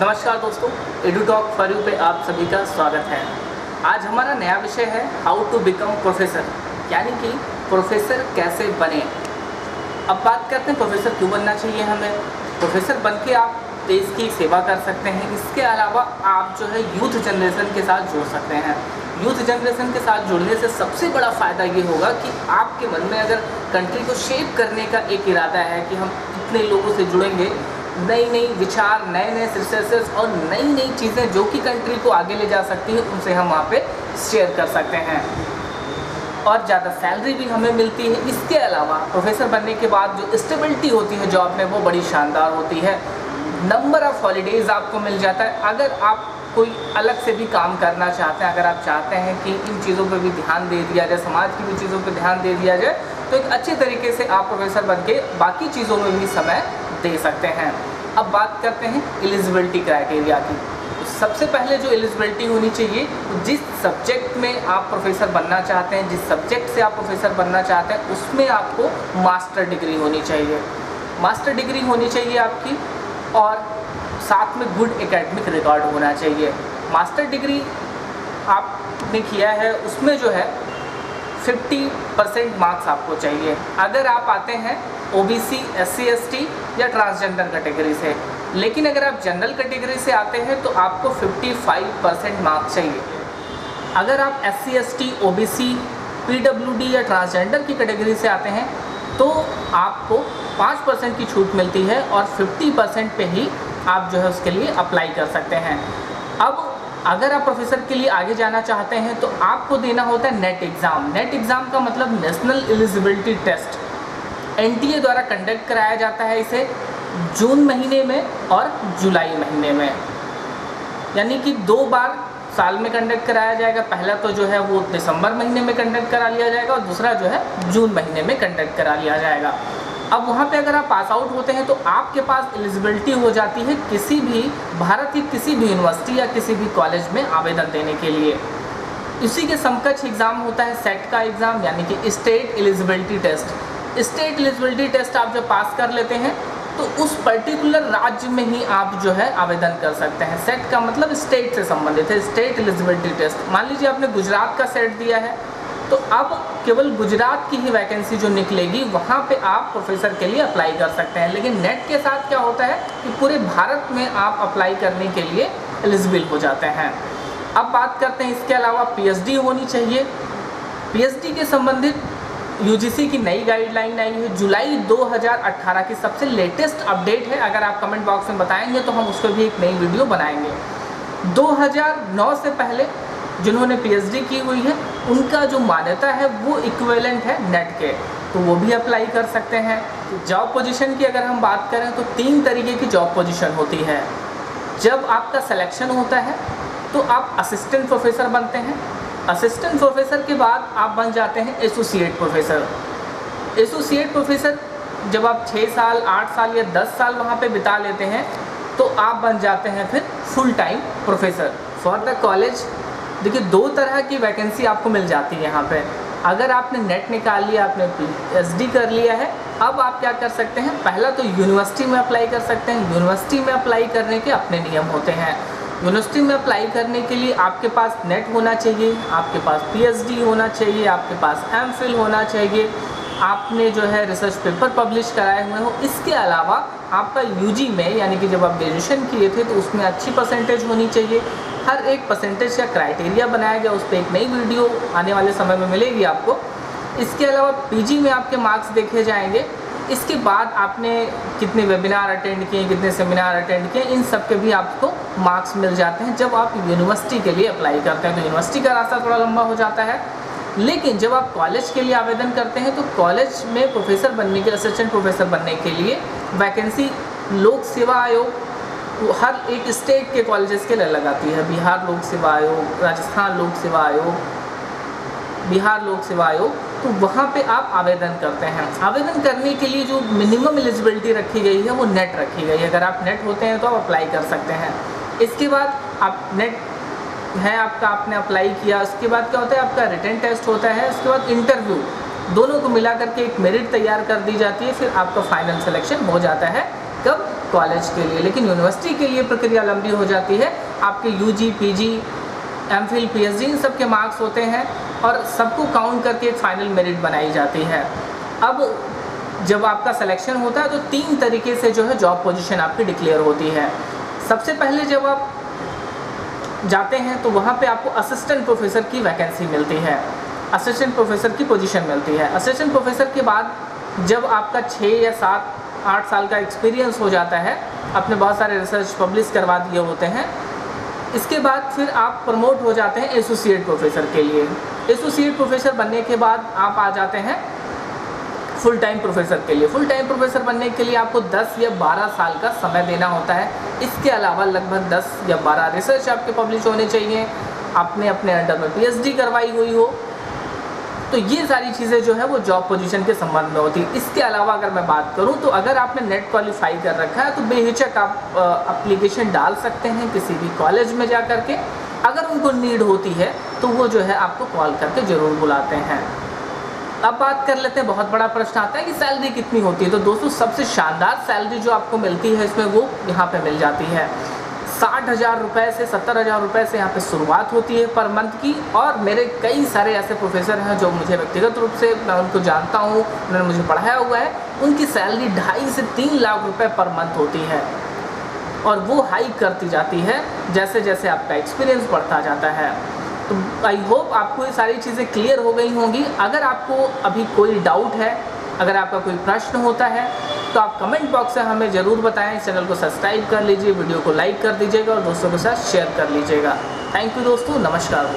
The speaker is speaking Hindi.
नमस्कार दोस्तों, एडुटॉक फॉर यू पे आप सभी का स्वागत है। आज हमारा नया विषय है हाउ टू बिकम प्रोफेसर, यानी कि प्रोफेसर कैसे बने। अब बात करते हैं प्रोफेसर क्यों बनना चाहिए हमें। प्रोफेसर बन के आप देश की सेवा कर सकते हैं। इसके अलावा आप जो है यूथ जनरेशन के साथ जुड़ सकते हैं। यूथ जनरेशन के साथ जुड़ने से सबसे बड़ा फ़ायदा ये होगा कि आपके मन में अगर कंट्री को शेप करने का एक इरादा है कि हम इतने लोगों से जुड़ेंगे, नई नई विचार, नए नए रिसर्चेस और नई नई चीज़ें जो कि कंट्री को आगे ले जा सकती है, उनसे हम वहाँ पे शेयर कर सकते हैं और ज़्यादा सैलरी भी हमें मिलती है। इसके अलावा प्रोफेसर बनने के बाद जो स्टेबिलिटी होती है जॉब में, वो बड़ी शानदार होती है। नंबर ऑफ़ हॉलीडेज़ आपको मिल जाता है। अगर आप कोई अलग से भी काम करना चाहते हैं, अगर आप चाहते हैं कि इन चीज़ों पर भी ध्यान दे दिया जाए, समाज की भी चीज़ों पर ध्यान दे दिया जाए, तो एक अच्छे तरीके से आप प्रोफेसर बन के बाकी चीज़ों में भी समय दे सकते हैं। अब बात करते हैं एलिजिबिलिटी क्राइटेरिया की। तो सबसे पहले जो एलिजिबिलिटी होनी चाहिए, जिस सब्जेक्ट में आप प्रोफेसर बनना चाहते हैं, जिस सब्जेक्ट से आप प्रोफेसर बनना चाहते हैं, उसमें आपको मास्टर डिग्री होनी चाहिए। मास्टर डिग्री होनी चाहिए आपकी, और साथ में गुड एकेडमिक रिकॉर्ड होना चाहिए। मास्टर डिग्री आपने किया है, उसमें जो है 50% मार्क्स आपको चाहिए। अगर आप आते हैं ओबीसी, एससी, एसटी या ट्रांसजेंडर कैटेगरी से, लेकिन अगर आप जनरल कैटेगरी से आते हैं तो आपको 55% मार्क्स चाहिए। अगर आप एससी, एसटी, ओबीसी, पीडब्ल्यूडी या ट्रांसजेंडर की कैटेगरी से आते हैं तो आपको 5% की छूट मिलती है और 50% पे ही आप जो है उसके लिए अप्लाई कर सकते हैं। अब अगर आप प्रोफेसर के लिए आगे जाना चाहते हैं तो आपको देना होता है नेट एग्ज़ाम। नेट एग्ज़ाम का मतलब नेशनल एलिजिबिलिटी टेस्ट, एनटीए द्वारा कंडक्ट कराया जाता है। इसे जून महीने में और जुलाई महीने में, यानी कि 2 बार साल में कंडक्ट कराया जाएगा। पहला तो जो है वो दिसंबर महीने में कंडक्ट करा लिया जाएगा और दूसरा जो है जून महीने में कंडक्ट करा लिया जाएगा। अब वहाँ पे अगर आप पास आउट होते हैं तो आपके पास एलिजिबिलिटी हो जाती है किसी भी भारत की किसी भी यूनिवर्सिटी या किसी भी कॉलेज में आवेदन देने के लिए। इसी के समकक्ष एग्ज़ाम होता है सेट का एग्ज़ाम, यानी कि state eligibility test. State eligibility test आप जब पास कर लेते हैं तो उस पर्टिकुलर राज्य में ही आप जो है आवेदन कर सकते हैं। सेट का मतलब स्टेट से संबंधित है, स्टेट एलिजिबिलिटी टेस्ट। मान लीजिए आपने गुजरात का सेट दिया है तो अब केवल गुजरात की ही वैकेंसी जो निकलेगी वहाँ पे आप प्रोफेसर के लिए अप्लाई कर सकते हैं। लेकिन नेट के साथ क्या होता है कि पूरे भारत में आप अप्लाई करने के लिए एलिजिबल हो जाते हैं। अब बात करते हैं इसके अलावा पीएचडी होनी चाहिए। पीएचडी के संबंधित यूजीसी की नई गाइडलाइन आई है, जुलाई 2018 की सबसे लेटेस्ट अपडेट है। अगर आप कमेंट बॉक्स में बताएंगे तो हम उस पर भी एक नई वीडियो बनाएंगे। 2009 से पहले जिन्होंने पीएचडी की हुई है उनका जो मान्यता है वो इक्विवेलेंट है नेट के, तो वो भी अप्लाई कर सकते हैं। जॉब पोजीशन की अगर हम बात करें तो 3 तरीके की जॉब पोजीशन होती है। जब आपका सिलेक्शन होता है तो आप असिस्टेंट प्रोफेसर बनते हैं। असिस्टेंट प्रोफेसर के बाद आप बन जाते हैं एसोसिएट प्रोफेसर। एसोसिएट प्रोफेसर जब आप 6 साल, 8 साल या 10 साल वहाँ पे बिता लेते हैं तो आप बन जाते हैं फिर full time professor for the college. देखिए 2 तरह की वैकेंसी आपको मिल जाती है यहाँ पे। अगर आपने नेट निकाल लिया, आपने पीएचडी कर लिया है, अब आप क्या कर सकते हैं, पहला तो यूनिवर्सिटी में अप्लाई कर सकते हैं। यूनिवर्सिटी में अप्लाई करने के अपने नियम होते हैं। यूनिवर्सिटी में अप्लाई करने के लिए आपके पास नेट होना चाहिए, आपके पास पीएचडी होना चाहिए, आपके पास एमफिल होना चाहिए, आपने जो है रिसर्च पेपर पब्लिश कराए हुए हो। इसके अलावा आपका यूजी में, यानी कि जब आप ग्रेजुएशन किए थे तो उसमें अच्छी परसेंटेज होनी चाहिए। हर एक परसेंटेज का क्राइटेरिया बनाया गया, उस पर एक नई वीडियो आने वाले समय में मिलेगी आपको। इसके अलावा पीजी में आपके मार्क्स देखे जाएंगे। इसके बाद आपने कितने वेबिनार अटेंड किए, कितने सेमिनार अटेंड किए, इन सब के भी आपको मार्क्स मिल जाते हैं जब आप यूनिवर्सिटी के लिए अप्लाई करते हैं। तो यूनिवर्सिटी का रास्ता थोड़ा लंबा हो जाता है। लेकिन जब आप कॉलेज के लिए आवेदन करते हैं तो कॉलेज में प्रोफेसर बनने के, असिस्टेंट प्रोफेसर बनने के लिए वैकेंसी लोक सेवा आयोग हर एक स्टेट के कॉलेजेस के लिए लगाती है। बिहार लोक सेवा आयोग, राजस्थान लोक सेवा आयोग, बिहार लोक सेवा आयोग, तो वहाँ पे आप आवेदन करते हैं। आवेदन करने के लिए जो मिनिमम एलिजिबिलिटी रखी गई है वो नेट रखी गई है। अगर आप नेट होते हैं तो आप अप्लाई कर सकते हैं। इसके बाद आप नेट है आपका, आपने अप्लाई किया, उसके बाद क्या होता है, आपका रिटन टेस्ट होता है, उसके बाद इंटरव्यू, दोनों को मिला करके एक मेरिट तैयार कर दी जाती है। फिर आपका फाइनल सिलेक्शन हो जाता है। कब? कॉलेज के लिए, लेकिन यूनिवर्सिटी के लिए प्रक्रिया लंबी हो जाती है। आपके यूजी, पीजी, एमफिल, पीएचडी इन सब के मार्क्स होते हैं और सबको काउंट करके एक फाइनल मेरिट बनाई जाती है। अब जब आपका सिलेक्शन होता है तो 3 तरीके से जो है जॉब पोजीशन आपकी डिक्लेयर होती है। सबसे पहले जब आप जाते हैं तो वहाँ पे आपको असिस्टेंट प्रोफेसर की वैकेंसी मिलती है, असिस्टेंट प्रोफेसर की पोजीशन मिलती है। असिस्टेंट प्रोफेसर के बाद जब आपका 6 या 7, 8 साल का एक्सपीरियंस हो जाता है, आपने बहुत सारे रिसर्च पब्लिश करवा दिए होते हैं, इसके बाद फिर आप प्रमोट हो जाते हैं एसोसिएट प्रोफेसर के लिए। एसोसिएट प्रोफेसर बनने के बाद आप आ जाते हैं फुल टाइम प्रोफेसर के लिए। फुल टाइम प्रोफेसर बनने के लिए आपको 10 या 12 साल का समय देना होता है। इसके अलावा लगभग 10 या 12 रिसर्च आपके पब्लिश होने चाहिए, आपने अपने अंडर में पीएचडी करवाई हुई हो। तो ये सारी चीज़ें जो है वो जॉब पोजीशन के संबंध में होती है। इसके अलावा अगर मैं बात करूं तो अगर आपने नेट क्वालिफाई कर रखा है तो बेहिचक आप एप्लीकेशन डाल सकते हैं किसी भी कॉलेज में जा कर के। अगर उनको नीड होती है तो वो जो है आपको कॉल करके ज़रूर बुलाते हैं। अब बात कर लेते हैं, बहुत बड़ा प्रश्न आता है कि सैलरी कितनी होती है। तो दोस्तों सबसे शानदार सैलरी जो आपको मिलती है इसमें वो यहाँ पे मिल जाती है। 60,000 रुपये से 70,000 रुपये से यहाँ पे शुरुआत होती है पर मंथ की। और मेरे कई सारे ऐसे प्रोफेसर हैं जो मुझे व्यक्तिगत रूप से मैं उनको जानता हूँ, उन्होंने मुझे पढ़ाया हुआ है, उनकी सैलरी 2.5 से 3 लाख रुपये पर मंथ होती है और वो हाइक करती जाती है जैसे जैसे आपका एक्सपीरियंस बढ़ता जाता है। तो आई होप आपको ये सारी चीज़ें क्लियर हो गई होंगी। अगर आपको अभी कोई डाउट है, अगर आपका कोई प्रश्न होता है तो आप कमेंट बॉक्स से हमें ज़रूर बताएं। चैनल को सब्सक्राइब कर लीजिए, वीडियो को लाइक कर दीजिएगा और दोस्तों के साथ शेयर कर लीजिएगा। थैंक यू दोस्तों, नमस्कार।